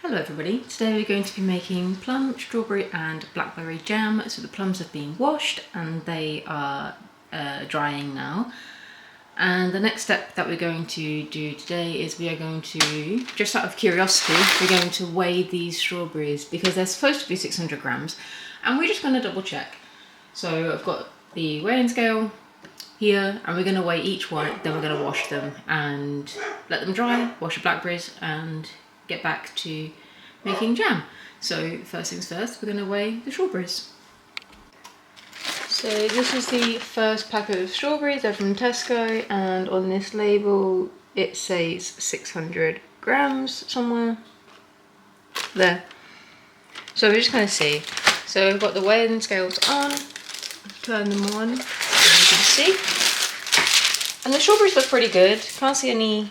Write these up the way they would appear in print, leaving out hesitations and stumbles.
Hello everybody, today we're going to be making plum, strawberry and blackberry jam. So the plums have been washed and they are drying now. And the next step that we're going to do today is we are going to, just out of curiosity, we're going to weigh these strawberries because they're supposed to be 600 grams and we're just going to double check. So I've got the weighing scale here and we're going to weigh each one, then we're going to wash them and let them dry, wash the blackberries and get back to making jam. So first things first, we're going to weigh the strawberries. So this is the first pack of strawberries, they're from Tesco, and on this label it says 600 grams somewhere there. So we're just going to see. So we've got the weighing scales on, turn them on, as you can see. And the strawberries look pretty good, can't see any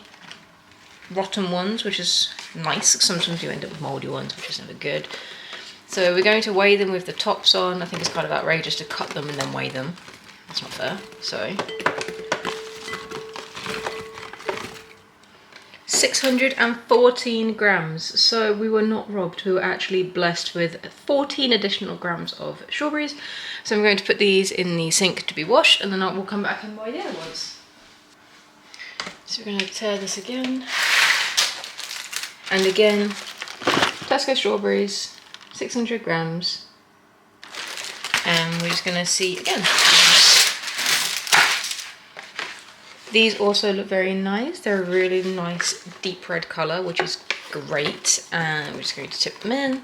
rotten ones, which is nice. Sometimes you end up with mouldy ones, which is never good. So we're going to weigh them with the tops on. I think it's kind of outrageous to cut them and then weigh them. That's not fair. So 614 grams. So we were not robbed. We were actually blessed with 14 additional grams of strawberries. So I'm going to put these in the sink to be washed, and then we'll come back and weigh the other ones. So we're going to tear this again. And again, Tesco strawberries, 600 grams. And we're just going to see again. These also look very nice. They're a really nice deep red colour, which is great. And we're just going to tip them in.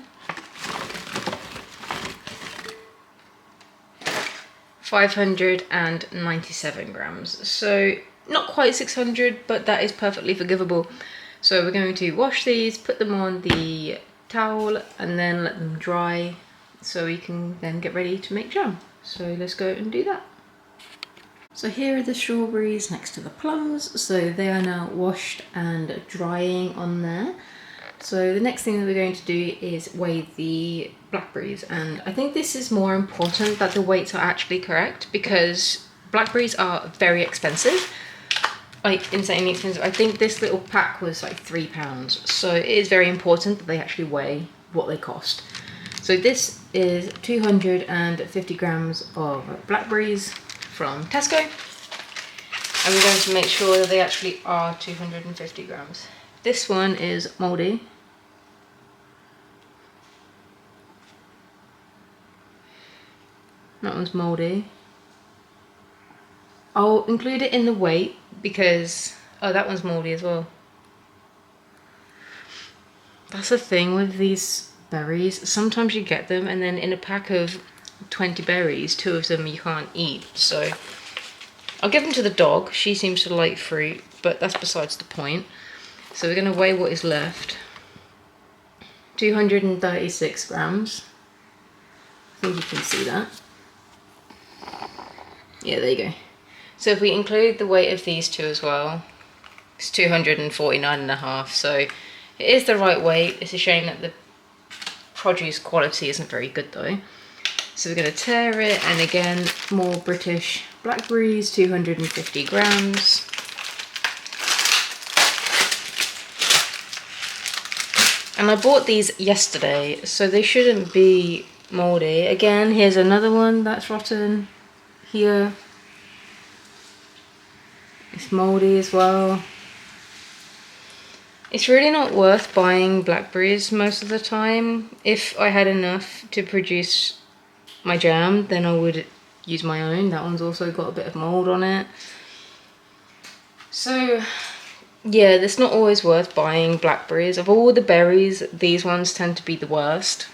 597 grams. So not quite 600, but that is perfectly forgivable. So we're going to wash these, put them on the towel and then let them dry so we can then get ready to make jam. So let's go and do that. So here are the strawberries next to the plums. So they are now washed and drying on there. So the next thing that we're going to do is weigh the blackberries, and I think this is more important that the weights are actually correct because blackberries are very expensive. Like insanely expensive. I think this little pack was like £3, so it is very important that they actually weigh what they cost. So this is 250 grams of blackberries from Tesco, and we're going to make sure that they actually are 250 grams. This one is mouldy. That one's mouldy. I'll include it in the weight because, oh, that one's mouldy as well. That's the thing with these berries. Sometimes you get them and then in a pack of 20 berries, 2 of them you can't eat. So I'll give them to the dog. She seems to like fruit, but that's besides the point. So we're going to weigh what is left. 236 grams. I think you can see that. Yeah, there you go. So if we include the weight of these two as well, it's 249.5. So it is the right weight. It's a shame that the produce quality isn't very good though. So we're going to tear it, and again, more British blackberries, 250 grams. And I bought these yesterday, so they shouldn't be mouldy. Again, here's another one that's rotten here. It's mouldy as well. It's really not worth buying blackberries most of the time. If I had enough to produce my jam, then I would use my own. That one's also got a bit of mould on it. So yeah, it's not always worth buying blackberries. Of all the berries, these ones tend to be the worst.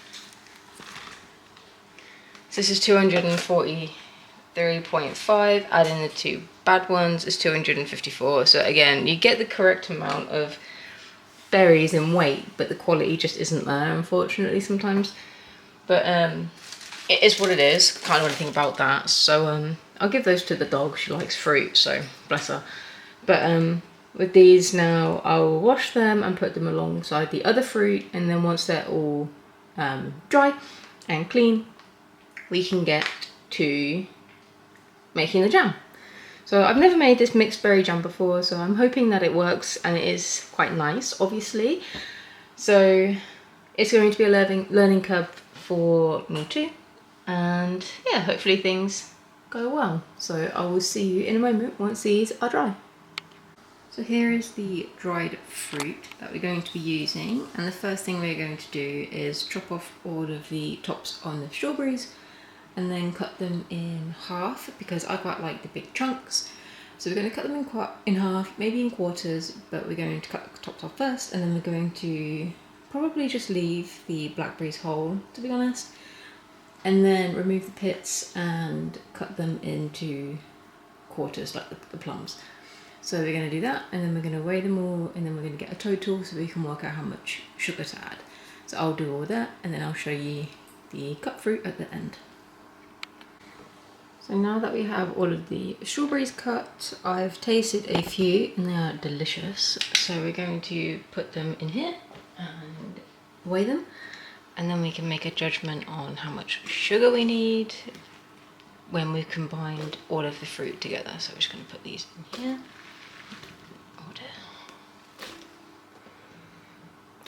So this is 243.5, adding the 2 bad ones is 254. So again, you get the correct amount of berries in weight, but the quality just isn't there, unfortunately, sometimes. But it is what it is. Can't do anything about that. So I'll give those to the dog. She likes fruit, so bless her. But with these now, I'll wash them and put them alongside the other fruit, and then once they're all dry and clean, we can get to making the jam. So I've never made this mixed berry jam before, so I'm hoping that it works and it is quite nice, obviously. So it's going to be a learning curve for me too. And yeah, hopefully things go well. So I will see you in a moment once these are dry. So here is the dried fruit that we're going to be using, and the first thing we're going to do is chop off all of the tops on the strawberries and then cut them in half, because I quite like the big chunks. So we're going to cut them in half, maybe in quarters, but we're going to cut the tops off first, and then we're going to probably just leave the blackberries whole, to be honest, and then remove the pits and cut them into quarters like the plums. So we're going to do that, and then we're going to weigh them all, and then we're going to get a total so we can work out how much sugar to add. So I'll do all that, and then I'll show you the cut fruit at the end. So now that we have all of the strawberries cut, I've tasted a few and they are delicious. So we're going to put them in here and weigh them, and then we can make a judgment on how much sugar we need when we've combined all of the fruit together. So we're just going to put these in here.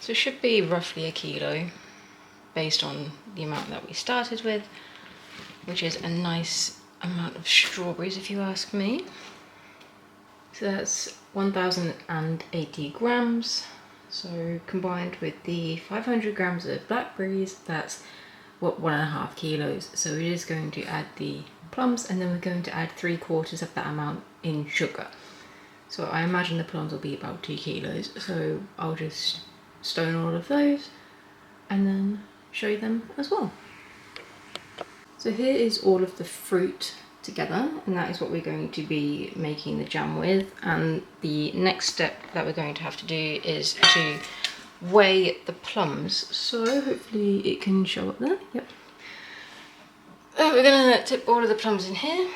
So it should be roughly a kilo based on the amount that we started with, which is a nice amount of strawberries if you ask me. So that's 1080 grams. So combined with the 500 grams of blackberries, that's what, 1.5 kilos. So we're just going to add the plums, and then we're going to add 3/4 of that amount in sugar. So I imagine the plums will be about 2 kilos. So I'll just stone all of those and then show you them as well. So here is all of the fruit together, and that is what we're going to be making the jam with. And the next step that we're going to have to do is to weigh the plums. So hopefully it can show up there. Yep. We're going to tip all of the plums in here.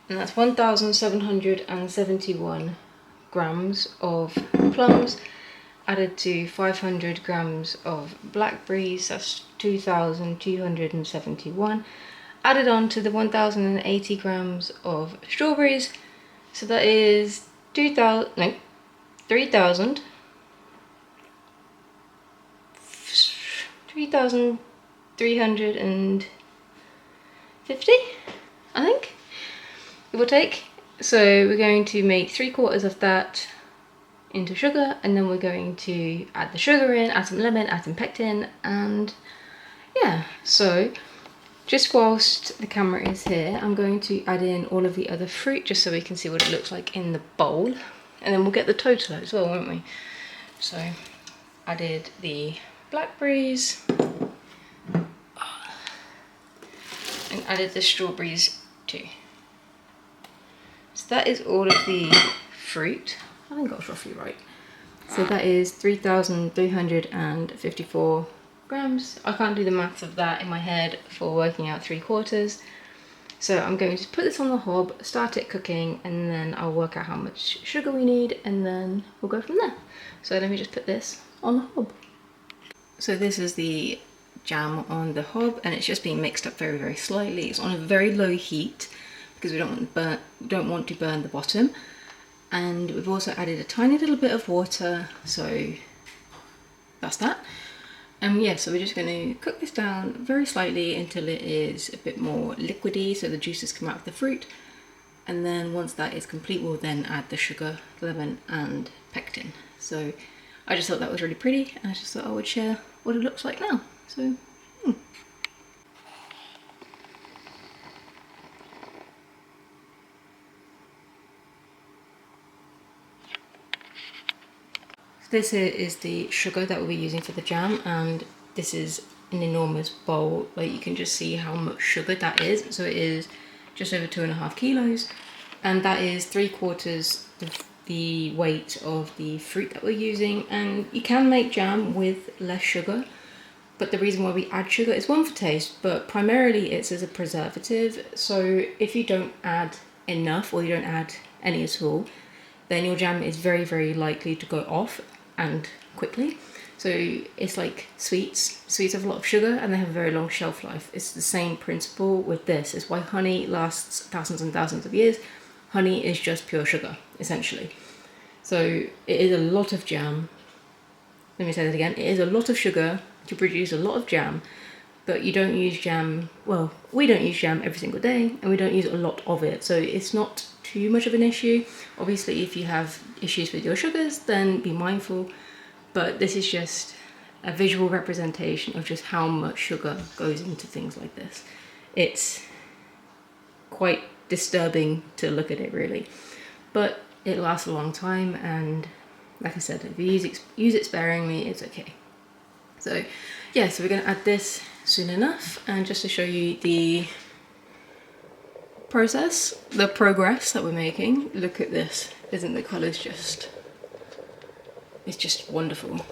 And that's 1771 grams of plums added to 500 grams of blackberries, that's 2271, added on to the 1080 grams of strawberries, so that is 3,350, I think, it will take. So we're going to make 3/4 of that into sugar, and then we're going to add the sugar in, add some lemon, add some pectin, and yeah. So just whilst the camera is here, I'm going to add in all of the other fruit just so we can see what it looks like in the bowl, and then we'll get the total as well, won't we? So added the blackberries and added the strawberries too. So that is all of the fruit. I think I was roughly right. So that is 3,354 grams. I can't do the maths of that in my head for working out 3/4. So I'm going to put this on the hob, start it cooking, and then I'll work out how much sugar we need, and then we'll go from there. So let me just put this on the hob. So this is the jam on the hob, and it's just being mixed up very, very slightly. It's on a very low heat because we don't want to burn the bottom. And we've also added a tiny little bit of water, so that's that. And yeah, so we're just going to cook this down very slightly until it is a bit more liquidy, so the juices come out of the fruit. And then once that is complete, we'll then add the sugar, lemon and pectin. So I just thought that was really pretty, and I just thought I would share what it looks like now. So this here is the sugar that we'll be using for the jam, and this is an enormous bowl. Like, you can just see how much sugar that is. So it is just over 2.5 kilos, and that is 3/4 the weight of the fruit that we're using. And you can make jam with less sugar, but the reason why we add sugar is, one, for taste, but primarily it's as a preservative. So if you don't add enough, or you don't add any at all, then your jam is very, very likely to go off and quickly. So it's like sweets. Sweets have a lot of sugar and they have a very long shelf life. It's the same principle with this. It's why honey lasts thousands and thousands of years, Honey is just pure sugar, essentially. So it is a lot of jam. Let me say that again. It is a lot of sugar to produce a lot of jam, but you don't use jam, well, we don't use jam every single day, and we don't use a lot of it, so it's not too much of an issue. Obviously, if you have issues with your sugars, then be mindful, but this is just a visual representation of just how much sugar goes into things like this. It's quite disturbing to look at it, really, but it lasts a long time, and like I said, if you use it sparingly, it's okay. So yeah, so we're going to add this soon enough, and just to show you the process, the progress that we're making, look at this. Isn't the colours just, it's just wonderful.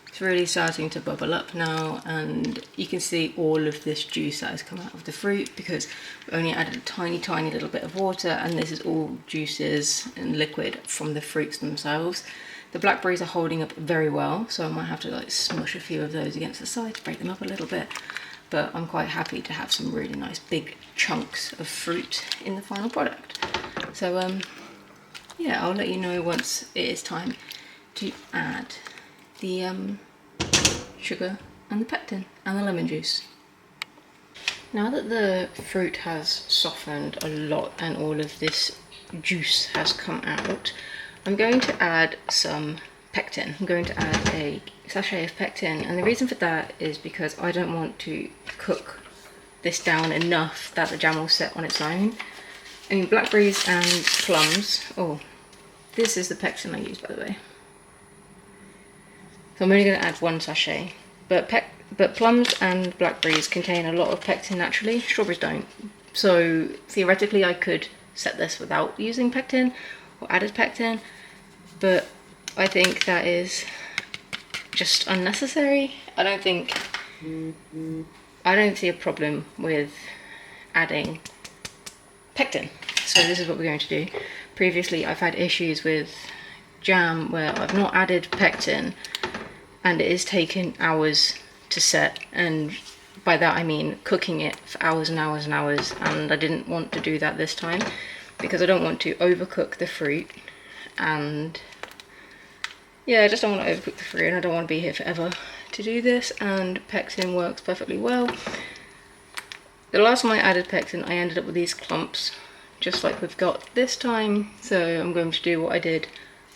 It's really starting to bubble up now, and you can see all of this juice that has come out of the fruit because we only added a tiny little bit of water, and this is all juices and liquid from the fruits themselves. The blackberries are holding up very well, so I might have to like smush a few of those against the side to break them up a little bit, but I'm quite happy to have some really nice big chunks of fruit in the final product. So yeah, I'll let you know once it is time to add the sugar and the pectin and the lemon juice. Now that the fruit has softened a lot and all of this juice has come out, I'm going to add some pectin. I'm going to add a sachet of pectin, and the reason for that is because I don't want to cook this down enough that the jam will set on its own. I mean, blackberries and plums, oh, this is the pectin I use, by the way. So I'm only going to add 1 sachet, but plums and blackberries contain a lot of pectin naturally, strawberries don't. So theoretically I could set this without using pectin or added pectin, but I think that is just unnecessary. I don't see a problem with adding pectin. So this is what we're going to do. Previously I've had issues with jam where I've not added pectin and it has taken hours to set, and by that I mean cooking it for hours and hours and hours, and I didn't want to do that this time because I don't want to overcook the fruit, and yeah, I just don't want to overcook the fruit, and I don't want to be here forever to do this, and pectin works perfectly well. The last time I added pectin I ended up with these clumps just like we've got this time, so I'm going to do what I did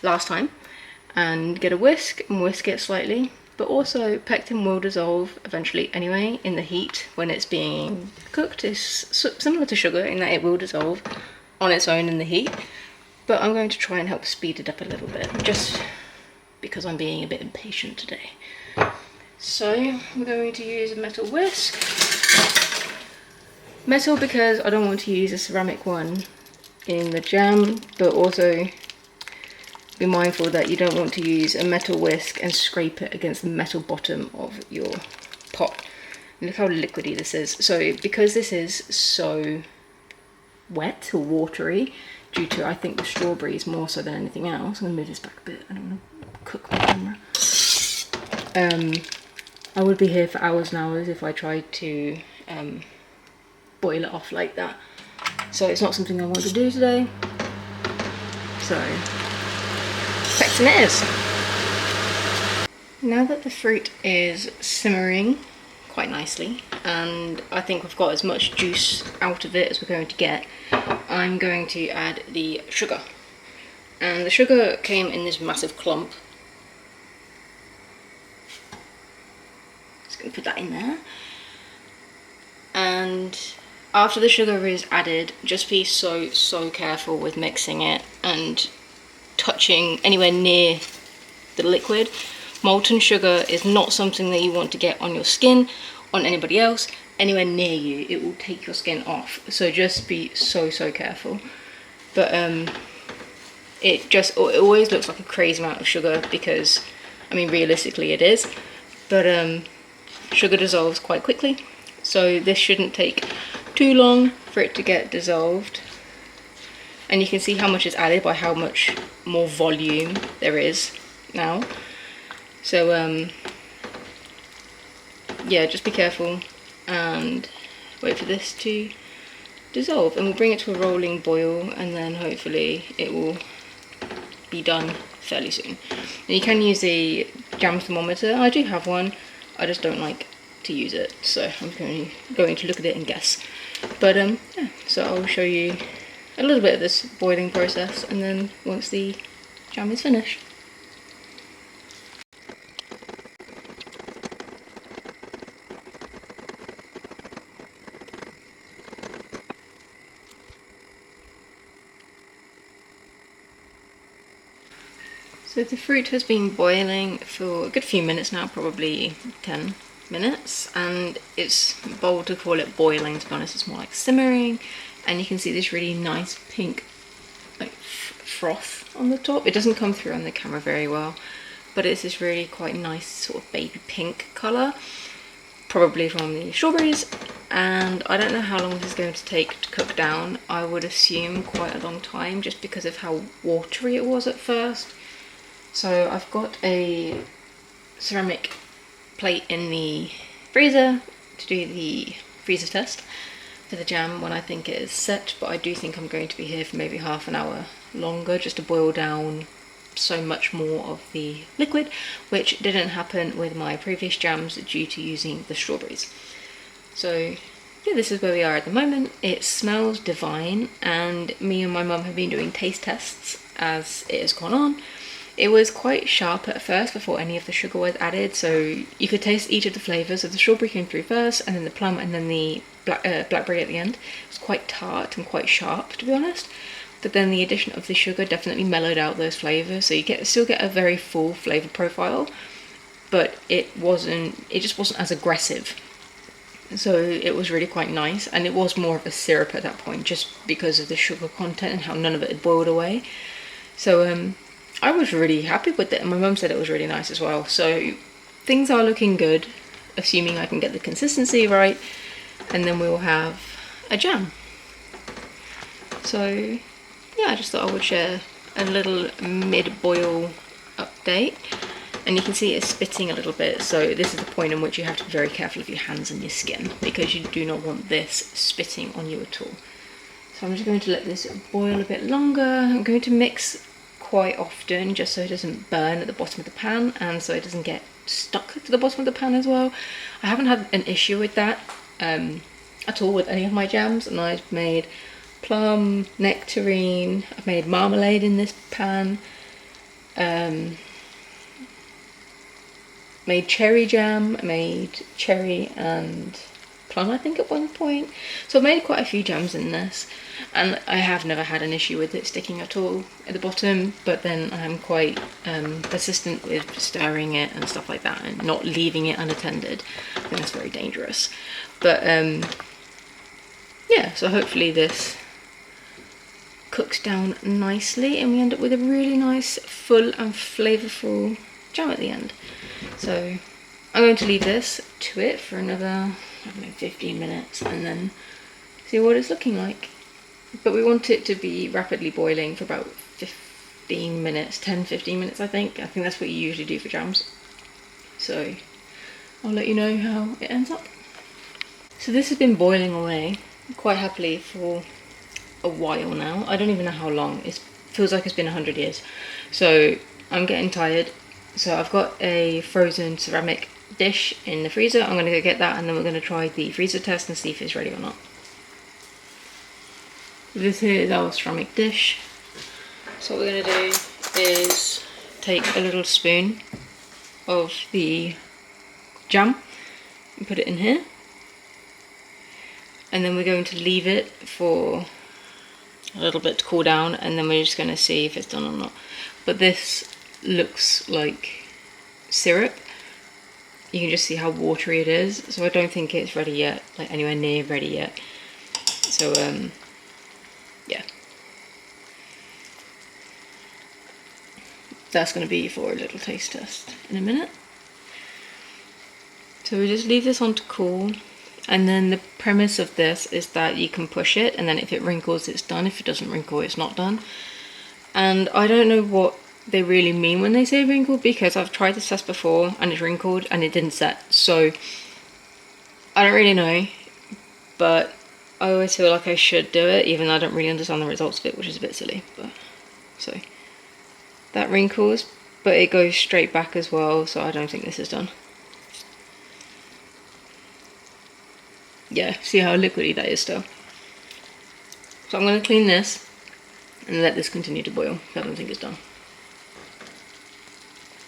last time and get a whisk and whisk it slightly, but also pectin will dissolve eventually anyway in the heat when it's being cooked. It's similar to sugar in that it will dissolve on its own in the heat, but I'm going to try and help speed it up a little bit just because I'm being a bit impatient today. So I'm going to use a metal whisk. Metal because I don't want to use a ceramic one in the jam, but also be mindful that you don't want to use a metal whisk and scrape it against the metal bottom of your pot. Look how liquidy this is. So because this is so wet or watery, due to I think the strawberries more so than anything else, I'm going to move this back a bit, I don't want to cook my camera. I would be here for hours and hours if I tried to boil it off like that. So it's not something I want to do today. So pectin it is. Now that the fruit is simmering quite nicely, and I think we've got as much juice out of it as we're going to get, I'm going to add the sugar. And the sugar came in this massive clump. Just going to put that in there. And after the sugar is added, just be so careful with mixing it and touching anywhere near the liquid. Molten sugar is not something that you want to get on your skin, on anybody else, anywhere near you. It will take your skin off, so just be so careful. But it always looks like a crazy amount of sugar because, I mean, realistically it is, but sugar dissolves quite quickly, so this shouldn't take too long for it to get dissolved. And you can see how much is added by how much more volume there is now. So yeah, just be careful and wait for this to dissolve, and we'll bring it to a rolling boil, and then hopefully it will be done fairly soon. And you can use a jam thermometer. I do have one, I just don't like to use it, so I'm going to look at it and guess. But yeah, so I'll show you a little bit of this boiling process, and then once the jam is finished. So the fruit has been boiling for a good few minutes now, probably 10 minutes, and it's bold to call it boiling, to be honest. It's more like simmering, and you can see this really nice pink like froth on the top. It doesn't come through on the camera very well, but it's this really quite nice sort of baby pink colour, probably from the strawberries. And I don't know how long this is going to take to cook down. I would assume quite a long time, just because of how watery it was at first. So I've got a ceramic plate in the freezer to do the freezer test for the jam when I think it is set, but I do think I'm going to be here for maybe half an hour longer just to boil down so much more of the liquid, which didn't happen with my previous jams due to using the strawberries. So yeah, this is where we are at the moment. It smells divine, and me and my mum have been doing taste tests as it has gone on. It was quite sharp at first before any of the sugar was added, so you could taste each of the flavours. So the strawberry came through first, and then the plum, and then the blackberry at the end. It was quite tart and quite sharp, to be honest. But then the addition of the sugar definitely mellowed out those flavours, so you still get a very full flavour profile, but it just wasn't as aggressive. So it was really quite nice, and it was more of a syrup at that point, just because of the sugar content and how none of it had boiled away. So I was really happy with it, and my mum said it was really nice as well. So things are looking good, assuming I can get the consistency right, and then we'll have a jam. So yeah, I just thought I would share a little mid-boil update. And you can see it's spitting a little bit, so this is the point in which you have to be very careful of your hands and your skin, because you do not want this spitting on you at all. So I'm just going to let this boil a bit longer. I'm going to mix quite often, just so it doesn't burn at the bottom of the pan, and so it doesn't get stuck to the bottom of the pan as well. I haven't had an issue with that at all with any of my jams, and I've made plum, nectarine, I've made marmalade in this pan, made cherry jam, made cherry and plum I think at one point. So I've made quite a few jams in this, and I have never had an issue with it sticking at all at the bottom, but then I'm quite persistent with stirring it and stuff like that, and not leaving it unattended. I think that's very dangerous. But yeah, so hopefully this cooks down nicely and we end up with a really nice full and flavourful jam at the end. So I'm going to leave this to it for another, I don't know, 15 minutes, and then see what it's looking like. But we want it to be rapidly boiling for about 15 minutes, 10-15 minutes I think. I think that's what you usually do for jams. So I'll let you know how it ends up. So this has been boiling away quite happily for a while now. I don't even know how long. It feels like it's been 100 years. So I'm getting tired. So I've got a frozen ceramic dish in the freezer. I'm going to go get that, and then we're going to try the freezer test and see if it's ready or not. This here is our ceramic dish. So what we're going to do is take a little spoon of the jam and put it in here. And then we're going to leave it for a little bit to cool down, and then we're just going to see if it's done or not. But this looks like syrup. You can just see how watery it is, so I don't think it's ready yet, like anywhere near ready yet. So yeah, that's going to be for a little taste test in a minute. So we just leave this on to cool, and then the premise of this is that you can push it, and then if it wrinkles it's done, if it doesn't wrinkle it's not done. And I don't know what they really mean when they say wrinkled, because I've tried this test before and it's wrinkled and it didn't set, so I don't really know. But I always feel like I should do it, even though I don't really understand the results of it, which is a bit silly. But so that wrinkles, but it goes straight back as well, so I don't think this is done. Yeah, see how liquidy that is still. So I'm going to clean this and let this continue to boil. I don't think it's done.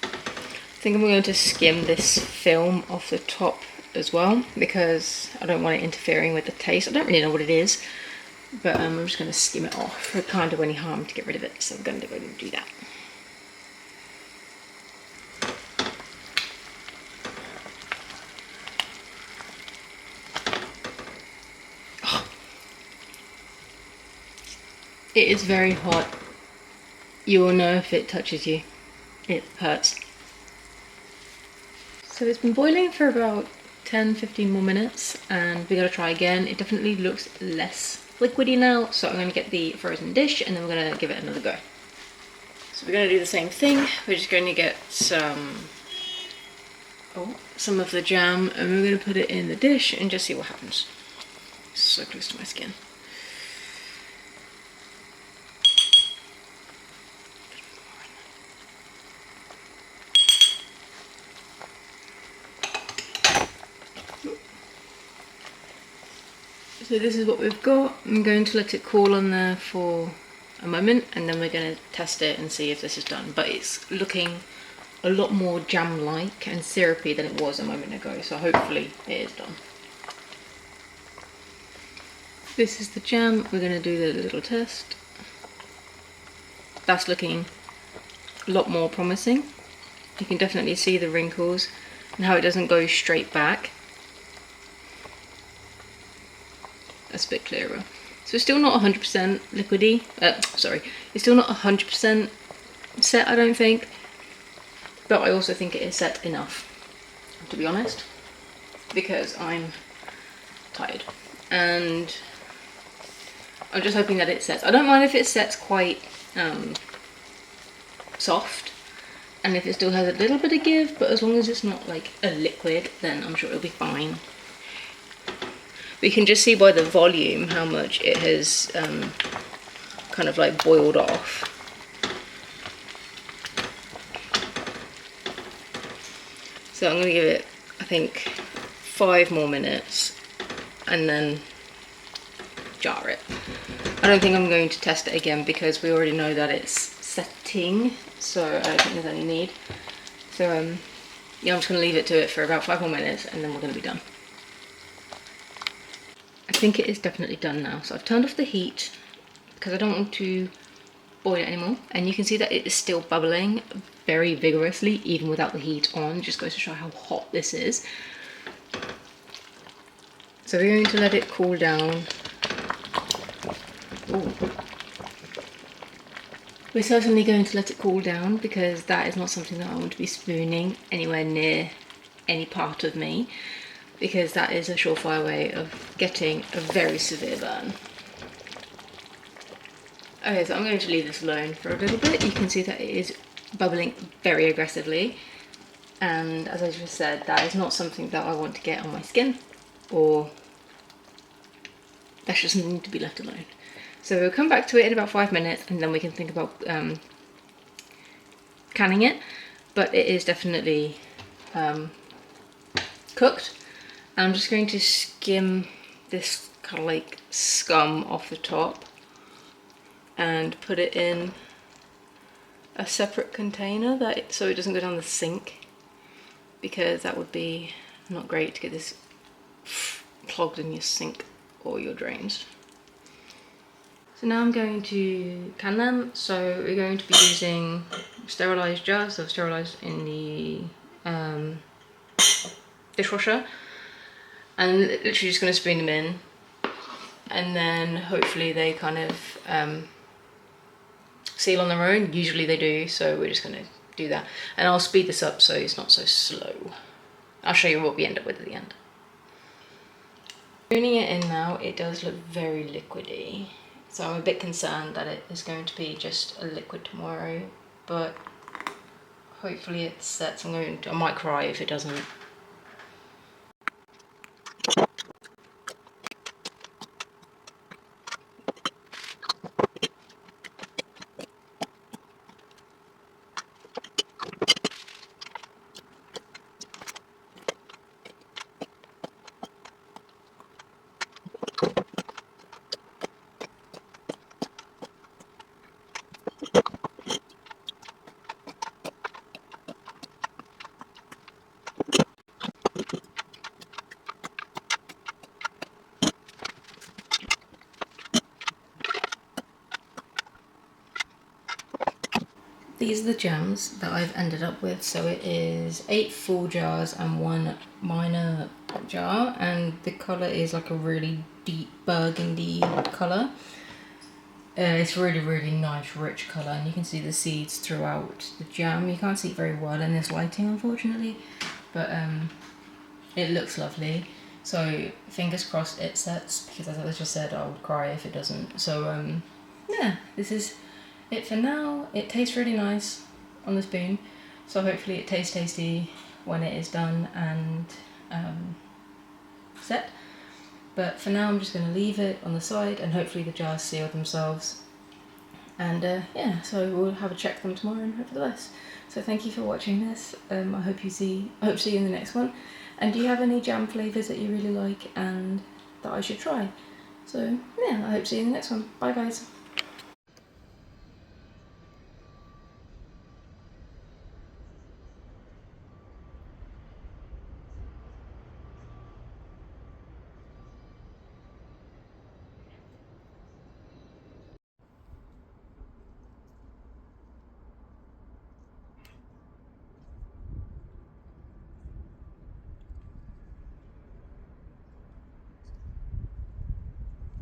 I think I'm going to skim this film off the top as well, because I don't want it interfering with the taste. I don't really know what it is, but I'm just going to skim it off for kind of any harm to get rid of it. So I'm going to go and do that. It is very hot. You will know if it touches you. It hurts. So it's been boiling for about 10-15 more minutes, and we're gonna try again. It definitely looks less liquidy now, so I'm gonna get the frozen dish and then we're gonna give it another go. So we're gonna do the same thing. We're just going to get some of the jam, and we're gonna put it in the dish and just see what happens. It's so close to my skin. So this is what we've got. I'm going to let it cool on there for a moment, and then we're going to test it and see if this is done. But it's looking a lot more jam-like and syrupy than it was a moment ago, so hopefully it is done. This is the jam. We're going to do the little test. That's looking a lot more promising. You can definitely see the wrinkles and how it doesn't go straight back. That's a bit clearer. So it's still not 100% liquidy. It's still not 100% set, I don't think. But I also think it is set enough, to be honest, because I'm tired. And I'm just hoping that it sets. I don't mind if it sets quite soft, and if it still has a little bit of give, but as long as it's not like a liquid, then I'm sure it'll be fine. We can just see by the volume how much it has kind of like boiled off. So I'm going to give it, I think, 5 more minutes and then jar it. I don't think I'm going to test it again because we already know that it's setting, so I don't think there's any need. So yeah, I'm just going to leave it to it for about 5 more minutes and then we're going to be done. I think it is definitely done now. So I've turned off the heat because I don't want to boil it anymore. And you can see that it is still bubbling very vigorously, even without the heat on. It just goes to show how hot this is. So we're going to let it cool down. Ooh. We're certainly going to let it cool down because that is not something that I want to be spooning anywhere near any part of me, because that is a surefire way of getting a very severe burn. Okay, so I'm going to leave this alone for a little bit. You can see that it is bubbling very aggressively, and as I just said, that is not something that I want to get on my skin, or that's just something to be left alone. So we'll come back to it in about 5 minutes and then we can think about canning it, but it is definitely cooked. I'm just going to skim this kind of like scum off the top and put it in a separate container so it doesn't go down the sink, because that would be not great to get this clogged in your sink or your drains. So now I'm going to can them. So we're going to be using sterilised jars, so sterilised in the dishwasher, and literally just going to spoon them in, and then hopefully they kind of seal on their own. Usually they do, so we're just going to do that, and I'll speed this up so it's not so slow. I'll show you what we end up with at the end. Spooning it in now, it does look very liquidy, so I'm a bit concerned that it is going to be just a liquid tomorrow, but hopefully it sets. I might cry if it doesn't. these are the jams that I've ended up with. So it is 8 full jars and 1 minor jar, and the colour is like a really deep burgundy colour. It's really nice rich colour, and you can see the seeds throughout the jam. You can't see it very well in this lighting, unfortunately, but it looks lovely. So fingers crossed it sets, because as I just said, I would cry if it doesn't. So yeah, this is it for now. It tastes really nice on the spoon, so hopefully it tastes tasty when it is done and set. But for now I'm just going to leave it on the side, and hopefully the jars seal themselves. And yeah, so we'll have a check them tomorrow and hope for the best. So thank you for watching this. I hope to see you in the next one. And do you have any jam flavours that you really like and that I should try? So yeah, I hope to see you in the next one. Bye guys.